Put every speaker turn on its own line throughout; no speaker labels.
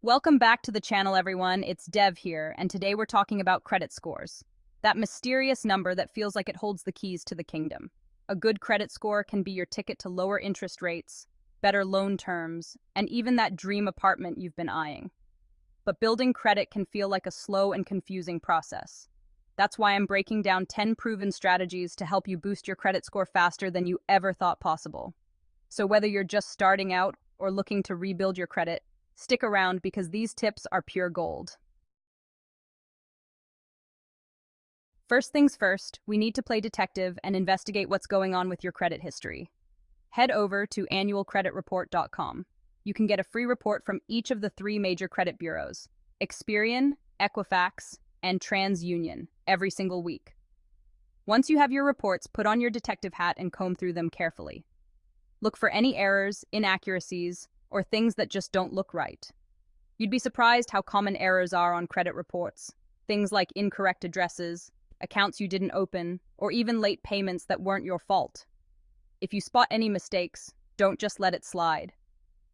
Welcome back to the channel, everyone. It's Dev here, and today we're talking about credit scores. That mysterious number that feels like it holds the keys to the kingdom. A good credit score can be your ticket to lower interest rates, better loan terms, and even that dream apartment you've been eyeing. But building credit can feel like a slow and confusing process. That's why I'm breaking down 10 proven strategies to help you boost your credit score faster than you ever thought possible. So whether you're just starting out or looking to rebuild your credit, stick around because these tips are pure gold. First things first, we need to play detective and investigate what's going on with your credit history. Head over to annualcreditreport.com. You can get a free report from each of the three major credit bureaus, Experian, Equifax, and TransUnion, every single week. Once you have your reports, put on your detective hat and comb through them carefully. Look for any errors, inaccuracies, or things that just don't look right. You'd be surprised how common errors are on credit reports. Things like incorrect addresses, accounts you didn't open, or even late payments that weren't your fault. If you spot any mistakes, don't just let it slide.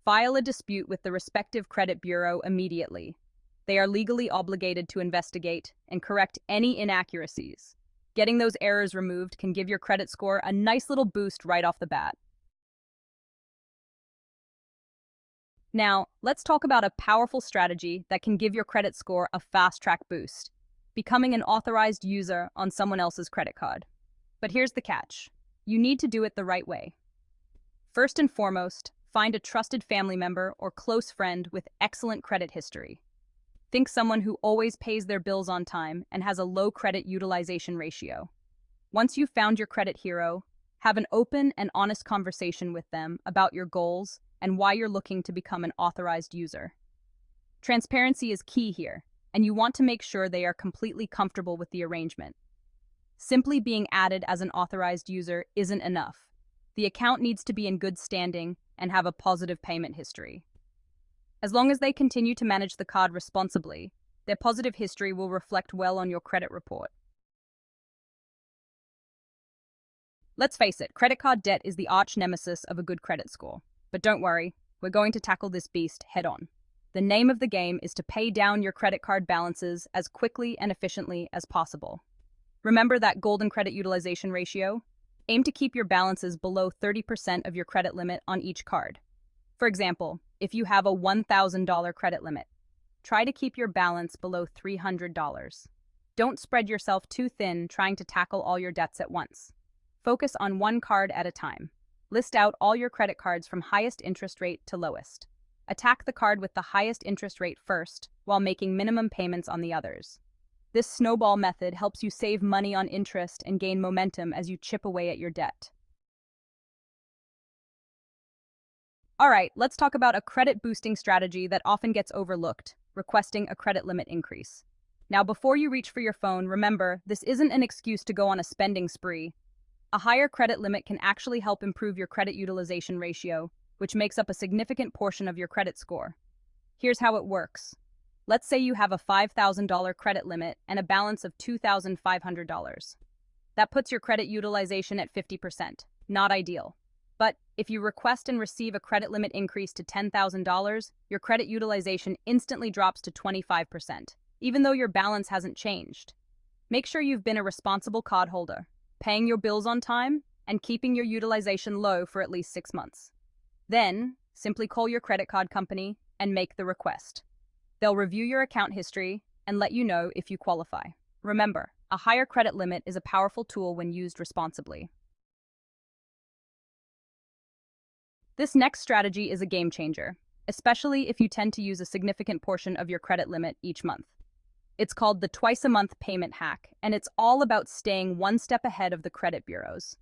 File a dispute with the respective credit bureau immediately. They are legally obligated to investigate and correct any inaccuracies. Getting those errors removed can give your credit score a nice little boost right off the bat. Now, let's talk about a powerful strategy that can give your credit score a fast-track boost, becoming an authorized user on someone else's credit card. But here's the catch. You need to do it the right way. First and foremost, find a trusted family member or close friend with excellent credit history. Think someone who always pays their bills on time and has a low credit utilization ratio. Once you've found your credit hero, have an open and honest conversation with them about your goals and why you're looking to become an authorized user. Transparency is key here, and you want to make sure they are completely comfortable with the arrangement. Simply being added as an authorized user isn't enough. The account needs to be in good standing and have a positive payment history. As long as they continue to manage the card responsibly, their positive history will reflect well on your credit report. Let's face it, credit card debt is the arch nemesis of a good credit score. But don't worry, we're going to tackle this beast head on. The name of the game is to pay down your credit card balances as quickly and efficiently as possible. Remember that golden credit utilization ratio? Aim to keep your balances below 30% of your credit limit on each card. For example, if you have a $1,000 credit limit, try to keep your balance below $300. Don't spread yourself too thin trying to tackle all your debts at once. Focus on one card at a time. List out all your credit cards from highest interest rate to lowest. Attack the card with the highest interest rate first, while making minimum payments on the others. This snowball method helps you save money on interest and gain momentum as you chip away at your debt. All right, let's talk about a credit boosting strategy that often gets overlooked, requesting a credit limit increase. Now, before you reach for your phone, remember, this isn't an excuse to go on a spending spree. A higher credit limit can actually help improve your credit utilization ratio, which makes up a significant portion of your credit score. Here's how it works. Let's say you have a $5,000 credit limit and a balance of $2,500. That puts your credit utilization at 50%. Not ideal. But if you request and receive a credit limit increase to $10,000, your credit utilization instantly drops to 25%, even though your balance hasn't changed. Make sure you've been a responsible cardholder, paying your bills on time, and keeping your utilization low for at least 6 months. Then, simply call your credit card company and make the request. They'll review your account history and let you know if you qualify. Remember, a higher credit limit is a powerful tool when used responsibly. This next strategy is a game changer, especially if you tend to use a significant portion of your credit limit each month. It's called the twice-a-month payment hack, and it's all about staying one step ahead of the credit bureaus.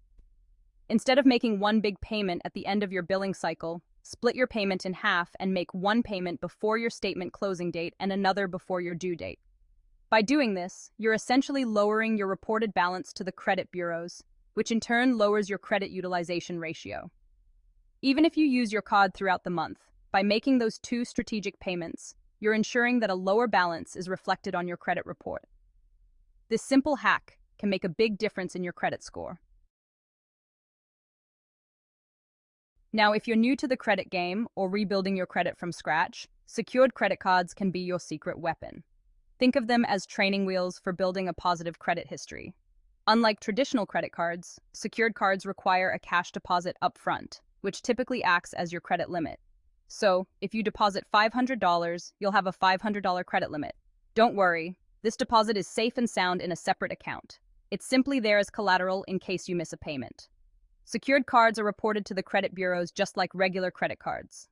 Instead of making one big payment at the end of your billing cycle, split your payment in half and make one payment before your statement closing date and another before your due date. By doing this, you're essentially lowering your reported balance to the credit bureaus, which in turn lowers your credit utilization ratio. Even if you use your card throughout the month, by making those two strategic payments, you're ensuring that a lower balance is reflected on your credit report. This simple hack can make a big difference in your credit score. Now, if you're new to the credit game or rebuilding your credit from scratch, secured credit cards can be your secret weapon. Think of them as training wheels for building a positive credit history. Unlike traditional credit cards, secured cards require a cash deposit upfront, which typically acts as your credit limit. So, if you deposit $500, you'll have a $500 credit limit. Don't worry, this deposit is safe and sound in a separate account. It's simply there as collateral in case you miss a payment. Secured cards are reported to the credit bureaus just like regular credit cards.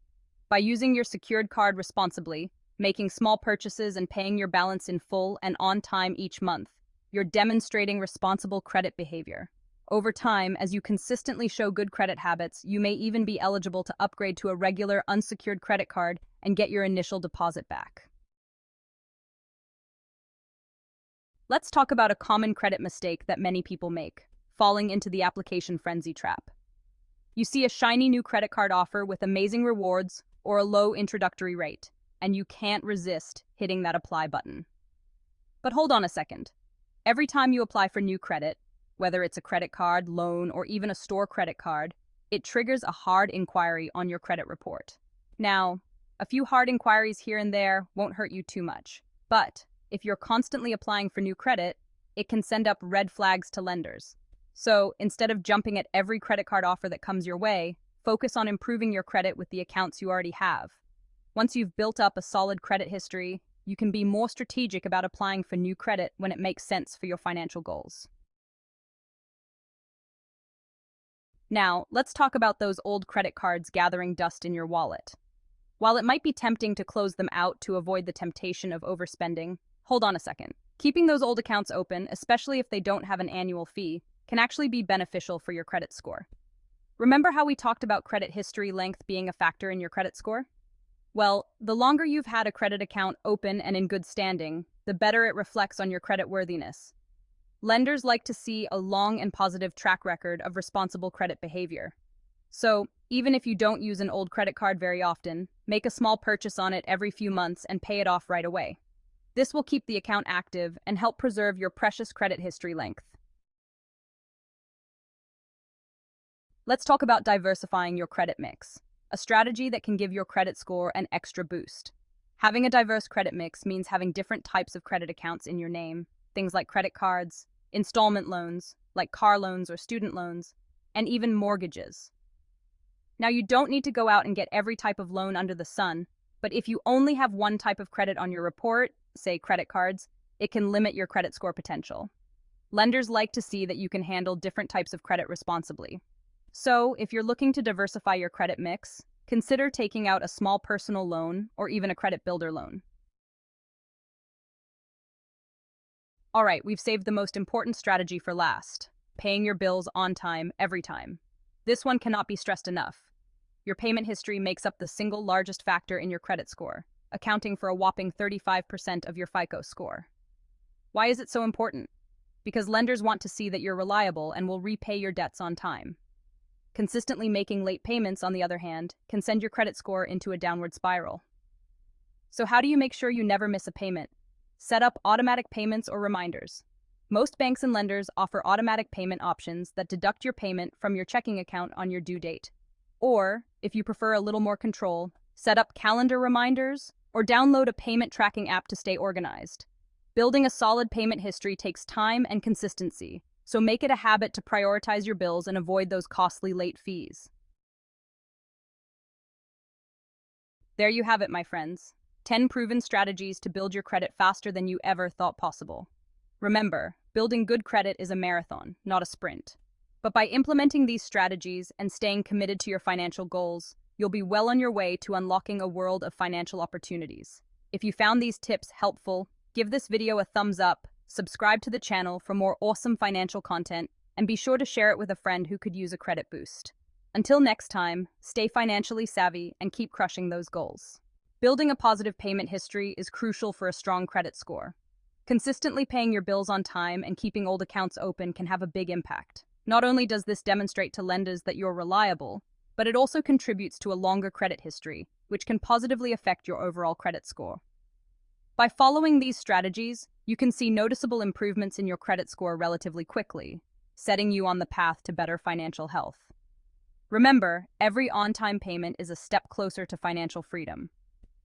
By using your secured card responsibly, making small purchases and paying your balance in full and on time each month, you're demonstrating responsible credit behavior. Over time, as you consistently show good credit habits, you may even be eligible to upgrade to a regular unsecured credit card and get your initial deposit back. Let's talk about a common credit mistake that many people make: falling into the application frenzy trap. You see a shiny new credit card offer with amazing rewards or a low introductory rate, and you can't resist hitting that apply button. But hold on a second. Every time you apply for new credit, whether it's a credit card, loan, or even a store credit card, it triggers a hard inquiry on your credit report. Now, a few hard inquiries here and there won't hurt you too much, but if you're constantly applying for new credit, it can send up red flags to lenders. So instead of jumping at every credit card offer that comes your way, focus on improving your credit with the accounts you already have. Once you've built up a solid credit history, you can be more strategic about applying for new credit when it makes sense for your financial goals. Now, let's talk about those old credit cards gathering dust in your wallet. While it might be tempting to close them out to avoid the temptation of overspending, hold on a second. Keeping those old accounts open, especially if they don't have an annual fee, can actually be beneficial for your credit score. Remember how we talked about credit history length being a factor in your credit score? Well, the longer you've had a credit account open and in good standing, the better it reflects on your credit worthiness. Lenders like to see a long and positive track record of responsible credit behavior. So, even if you don't use an old credit card very often, make a small purchase on it every few months and pay it off right away. This will keep the account active and help preserve your precious credit history length. Let's talk about diversifying your credit mix, a strategy that can give your credit score an extra boost. Having a diverse credit mix means having different types of credit accounts in your name, things like credit cards, installment loans, like car loans or student loans, and even mortgages. Now, you don't need to go out and get every type of loan under the sun, but if you only have one type of credit on your report, say credit cards, it can limit your credit score potential. Lenders like to see that you can handle different types of credit responsibly. So, if you're looking to diversify your credit mix, consider taking out a small personal loan or even a credit builder loan. All right, we've saved the most important strategy for last: paying your bills on time, every time. This one cannot be stressed enough. Your payment history makes up the single largest factor in your credit score, accounting for a whopping 35% of your FICO score. Why is it so important? Because lenders want to see that you're reliable and will repay your debts on time. Consistently making late payments, on the other hand, can send your credit score into a downward spiral. So how do you make sure you never miss a payment? Set up automatic payments or reminders. Most banks and lenders offer automatic payment options that deduct your payment from your checking account on your due date. Or, if you prefer a little more control, set up calendar reminders or download a payment tracking app to stay organized. Building a solid payment history takes time and consistency, so make it a habit to prioritize your bills and avoid those costly late fees. There you have it, my friends. 10 proven strategies to build your credit faster than you ever thought possible. Remember, building good credit is a marathon, not a sprint. But by implementing these strategies and staying committed to your financial goals, you'll be well on your way to unlocking a world of financial opportunities. If you found these tips helpful, give this video a thumbs up, subscribe to the channel for more awesome financial content, and be sure to share it with a friend who could use a credit boost. Until next time, stay financially savvy and keep crushing those goals. Building a positive payment history is crucial for a strong credit score. Consistently paying your bills on time and keeping old accounts open can have a big impact. Not only does this demonstrate to lenders that you're reliable, but it also contributes to a longer credit history, which can positively affect your overall credit score. By following these strategies, you can see noticeable improvements in your credit score relatively quickly, setting you on the path to better financial health. Remember, every on-time payment is a step closer to financial freedom.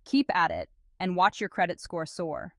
Keep at it and watch your credit score soar.